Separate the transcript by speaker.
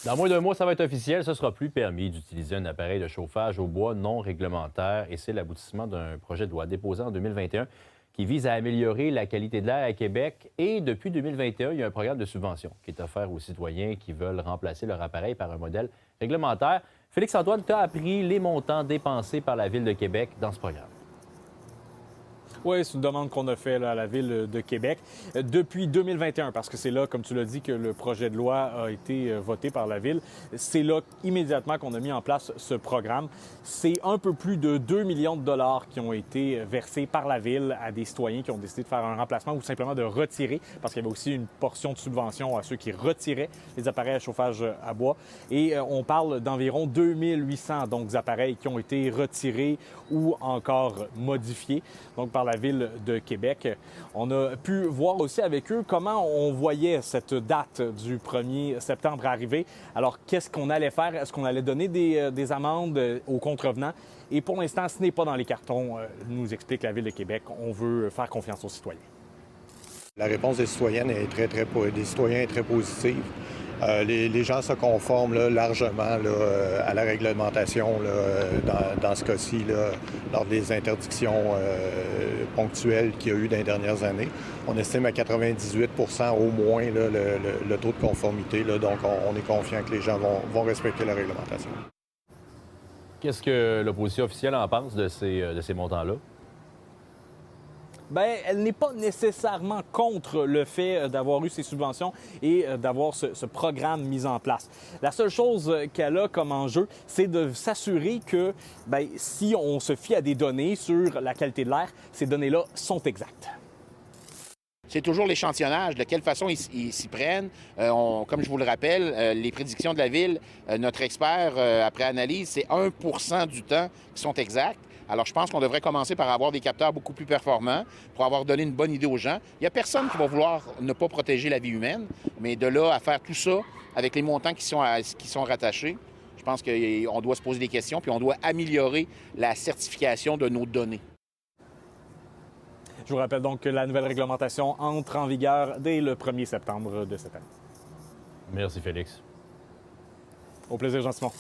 Speaker 1: Dans moins d'un mois, ça va être officiel. Ce sera plus permis d'utiliser un appareil de chauffage au bois non réglementaire et c'est l'aboutissement d'un projet de loi déposé en 2021 qui vise à améliorer la qualité de l'air à Québec. Et depuis 2021, il y a un programme de subvention qui est offert aux citoyens qui veulent remplacer leur appareil par un modèle réglementaire. Félix-Antoine, tu as appris les montants dépensés par la Ville de Québec dans ce programme.
Speaker 2: Oui, c'est une demande qu'on a faite à la Ville de Québec depuis 2021, parce que c'est là, comme tu l'as dit, que le projet de loi a été voté par la Ville. C'est là immédiatement qu'on a mis en place ce programme. C'est un peu plus de 2 millions de dollars qui ont été versés par la Ville à des citoyens qui ont décidé de faire un remplacement ou simplement de retirer, parce qu'il y avait aussi une portion de subvention à ceux qui retiraient les appareils à chauffage à bois. Et on parle d'environ 2800 donc appareils qui ont été retirés ou encore modifiés donc par la Ville de Québec. On a pu voir aussi avec eux comment on voyait cette date du 1er septembre arriver. Alors, qu'est-ce qu'on allait faire? Est-ce qu'on allait donner des amendes aux contrevenants? Et pour l'instant, ce n'est pas dans les cartons, nous explique la Ville de Québec. On veut faire confiance aux citoyens.
Speaker 3: La réponse des citoyennes est des citoyens est très positive. Les gens se conforment largement à la réglementation dans ce cas-ci, lors des interdictions ponctuelles qu'il y a eu dans les dernières années. On estime à 98 au moins le taux de conformité, donc on est confiant que les gens vont respecter la réglementation.
Speaker 1: Qu'est-ce que l'opposition officielle en pense de ces montants-là?
Speaker 2: Bien, elle n'est pas nécessairement contre le fait d'avoir eu ces subventions et d'avoir ce programme mis en place. La seule chose qu'elle a comme enjeu, c'est de s'assurer que bien, si on se fie à des données sur la qualité de l'air, ces données-là sont exactes.
Speaker 4: C'est toujours l'échantillonnage, de quelle façon ils s'y prennent. Comme je vous le rappelle, les prédictions de la Ville, notre expert, après analyse, c'est 1 du temps qui sont exacts. Alors, je pense qu'on devrait commencer par avoir des capteurs beaucoup plus performants pour avoir donné une bonne idée aux gens. Il n'y a personne qui va vouloir ne pas protéger la vie humaine, mais de là à faire tout ça avec les montants qui sont rattachés, je pense qu'on doit se poser des questions puis on doit améliorer la certification de nos données.
Speaker 2: Je vous rappelle donc que la nouvelle réglementation entre en vigueur dès le 1er septembre de cette année.
Speaker 1: Merci, Félix.
Speaker 2: Au plaisir, Jean-Simon.